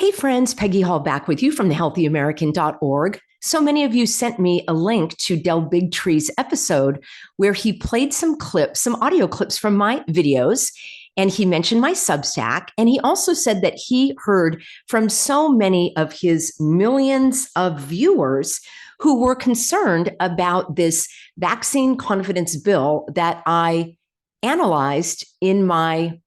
Hey friends, Peggy Hall back with you from thehealthyamerican.org. So many of you sent me a link to Del Bigtree's episode where he played some clips, some audio clips from my videos, and he mentioned my Substack. And he also said that he heard from so many of his millions of viewers who were concerned about this vaccine confidence bill that I analyzed in my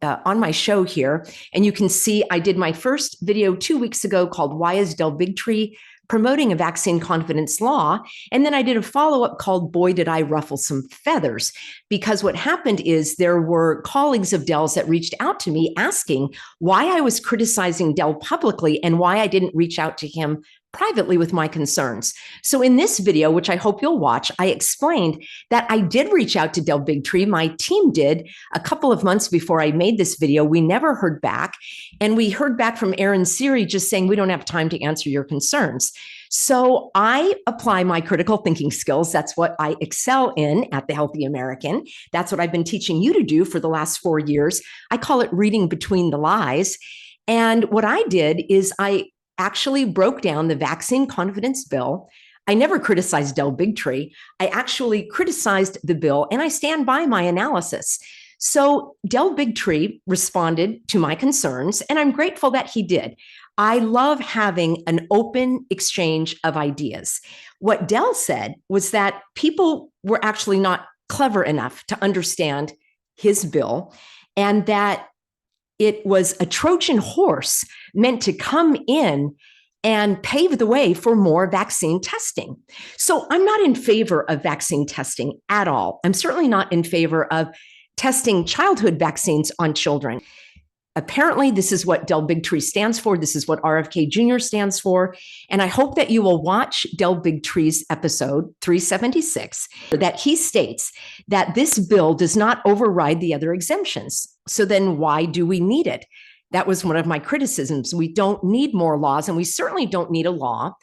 on my show here. And you can see I did my first video 2 weeks ago called Why is Del Bigtree Promoting a Vaccine Confidence Law? And then I did a follow-up called Boy, Did I Ruffle Some Feathers? Because what happened is there were colleagues of Del's that reached out to me asking why I was criticizing Del publicly and why I didn't reach out to him privately with my concerns. So in this video, which I hope you'll watch, I explained that I did reach out to Del Bigtree. My team did a couple of months before I made this video. We never heard back. And we heard back from Aaron Siri just saying, we don't have time to answer your concerns. So I apply my critical thinking skills. That's what I excel in at The Healthy American. That's what I've been teaching you to do for the last 4 years. I call it reading between the lies. And what I did is I actually broke down the vaccine confidence bill. I never criticized Del Bigtree. I actually criticized the bill, and I stand by my analysis. So Del Bigtree responded to my concerns, and I'm grateful that he did. I love having an open exchange of ideas. What Del said was that people were actually not clever enough to understand his bill, and that it was a Trojan horse meant to come in and pave the way for more vaccine testing. So I'm not in favor of vaccine testing at all. I'm certainly not in favor of testing childhood vaccines on children. Apparently, this is what Del Bigtree stands for. This is what RFK Jr. stands for. And I hope that you will watch Del Bigtree's episode 376, that he states that this bill does not override the other exemptions. So then why do we need it? That was one of my criticisms. We don't need more laws, and we certainly don't need a law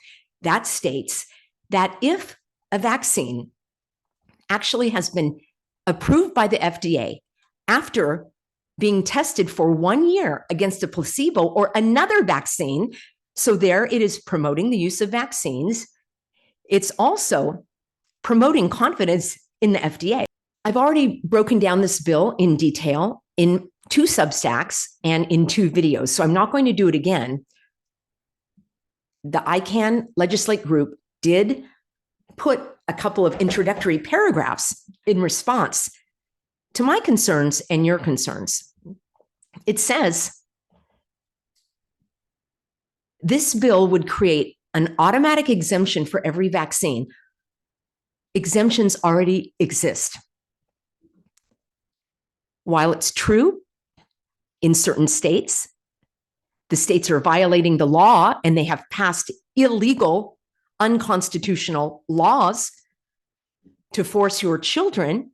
that states that if a vaccine actually has been approved by the FDA after being tested for 1 year against a placebo or another vaccine. So there it is promoting the use of vaccines. It's also promoting confidence in the FDA. I've already broken down this bill in detail in 2 Substacks and in 2 videos, so I'm not going to do it again. The ICANN Legislate group did put a couple of introductory paragraphs in response to my concerns and your concerns. It says, this bill would create an automatic exemption for every vaccine. Exemptions already exist. While it's true, in certain states, the states are violating the law and they have passed illegal, unconstitutional laws to force your children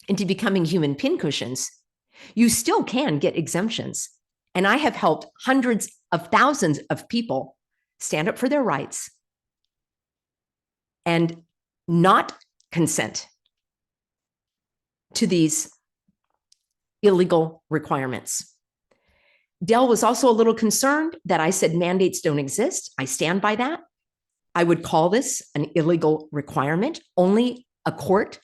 into becoming human pincushions, you still can get exemptions. And I have helped hundreds of thousands of people stand up for their rights and not consent to these illegal requirements. Del was also a little concerned that I said mandates don't exist. I stand by that. I would call this an illegal requirement. Only a court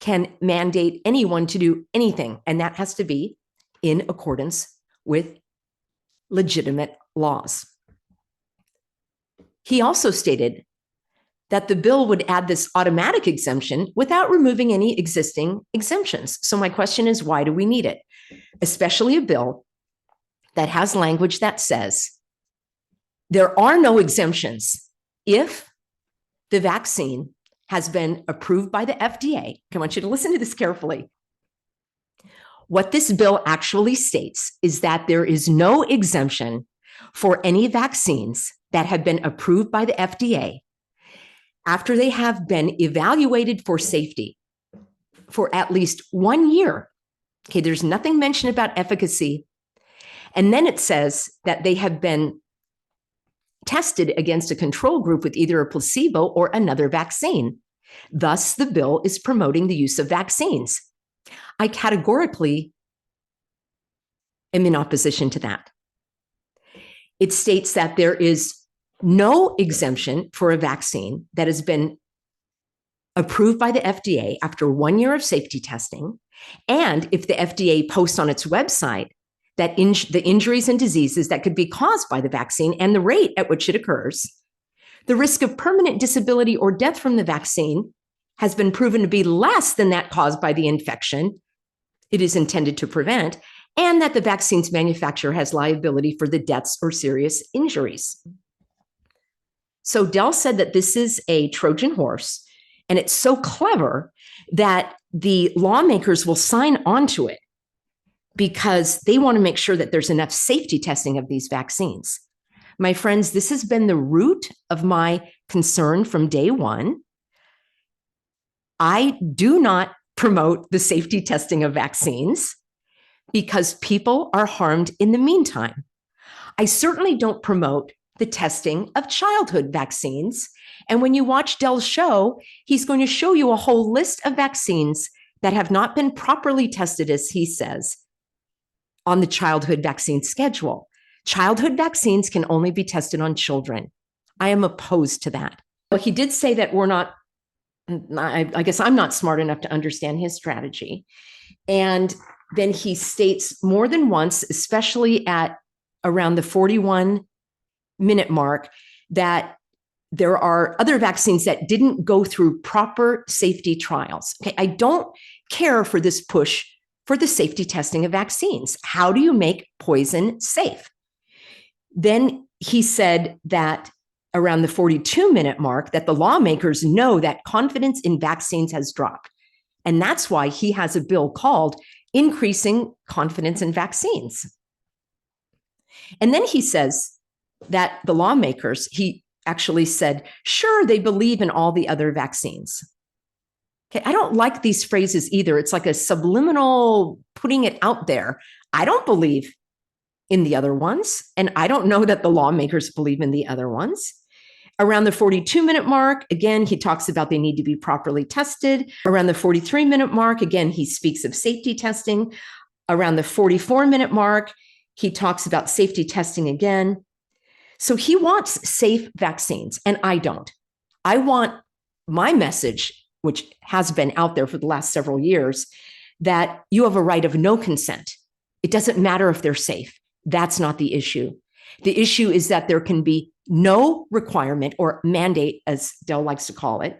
can mandate anyone to do anything, and that has to be in accordance with legitimate laws. He also stated that the bill would add this automatic exemption without removing any existing exemptions. So my question is, why do we need it? Especially a bill that has language that says there are no exemptions if the vaccine has been approved by the FDA. I want you to listen to this carefully. What this bill actually states is that there is no exemption for any vaccines that have been approved by the FDA after they have been evaluated for safety for at least 1 year. Okay, there's nothing mentioned about efficacy. And then it says that they have been tested against a control group with either a placebo or another vaccine. Thus, the bill is promoting the use of vaccines. I categorically am in opposition to that. It states that there is no exemption for a vaccine that has been approved by the FDA after 1 year of safety testing. And if the FDA posts on its website that the injuries and diseases that could be caused by the vaccine and the rate at which it occurs, the risk of permanent disability or death from the vaccine has been proven to be less than that caused by the infection it is intended to prevent, and that the vaccine's manufacturer has liability for the deaths or serious injuries. So Dell said that this is a Trojan horse, and it's so clever that the lawmakers will sign onto it because they want to make sure that there's enough safety testing of these vaccines. My friends, this has been the root of my concern from day one. I do not promote the safety testing of vaccines because people are harmed in the meantime. I certainly don't promote the testing of childhood vaccines. And when you watch Dell's show, he's going to show you a whole list of vaccines that have not been properly tested, as he says, on the childhood vaccine schedule. Childhood vaccines can only be tested on children. I am opposed to that. But he did say that we're not, I guess I'm not smart enough to understand his strategy. And then he states more than once, especially at around the 41-minute mark, that there are other vaccines that didn't go through proper safety trials. Okay, I don't care for this push for the safety testing of vaccines. How do you make poison safe? Then he said that around the 42-minute mark that the lawmakers know that confidence in vaccines has dropped. And that's why he has a bill called Increasing Confidence in Vaccines. And then he says that the lawmakers, he actually said, sure, they believe in all the other vaccines. Okay, I don't like these phrases either. It's like a subliminal putting it out there. I don't believe in the other ones, and I don't know that the lawmakers believe in the other ones. Around the 42-minute mark, again, he talks about they need to be properly tested. Around the 43-minute mark, again, he speaks of safety testing. Around the 44-minute mark, he talks about safety testing again. So he wants safe vaccines, and I don't. I want my message, which has been out there for the last several years, that you have a right of no consent. It doesn't matter if they're safe. That's not the issue. The issue is that there can be no requirement or mandate, as Dell likes to call it.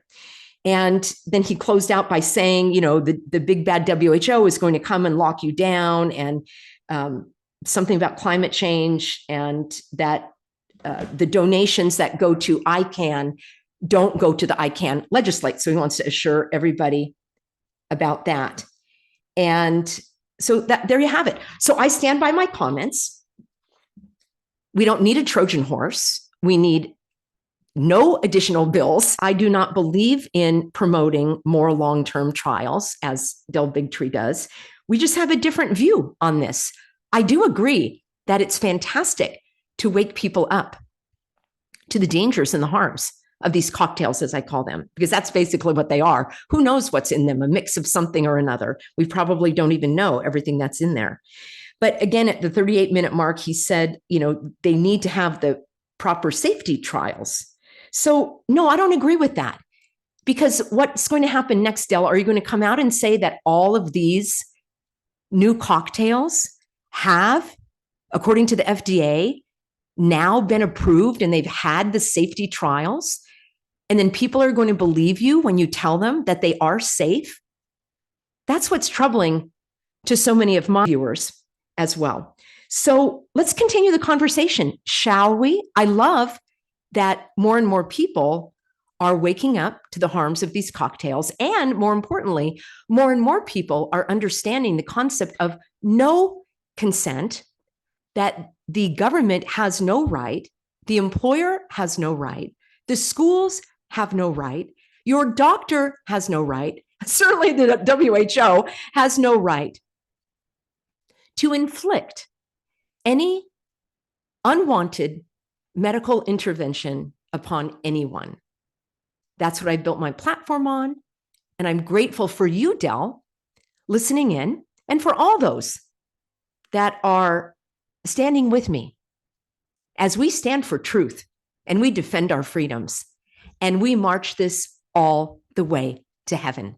And then he closed out by saying, you know, the big bad WHO is going to come and lock you down, and something about climate change, and that the donations that go to ICANN don't go to the ICANN legislate. So he wants to assure everybody about that. And so there you have it. So I stand by my comments. We don't need a Trojan horse. We need no additional bills. I do not believe in promoting more long-term trials, as Del BigTree does. We just have a different view on this. I do agree that it's fantastic to wake people up to the dangers and the harms of these cocktails, as I call them, because that's basically what they are. Who knows what's in them? A mix of something or another. We probably don't even know everything that's in there. But again, at the 38-minute mark, he said, you know, they need to have the proper safety trials. So no, I don't agree with that, because what's going to happen next, Del? Are you going to come out and say that all of these new cocktails have, according to the FDA, now been approved and they've had the safety trials? And then people are going to believe you when you tell them that they are safe? That's what's troubling to so many of my viewers as well. So let's continue the conversation, shall we? I love that more and more people are waking up to the harms of these cocktails. And more importantly, more and more people are understanding the concept of no consent, that the government has no right, the employer has no right, the schools have no right, your doctor has no right, certainly the WHO has no right to inflict any unwanted medical intervention upon anyone. That's what I built my platform on. And I'm grateful for you, Del, listening in, and for all those that are standing with me as we stand for truth and we defend our freedoms and we march this all the way to heaven.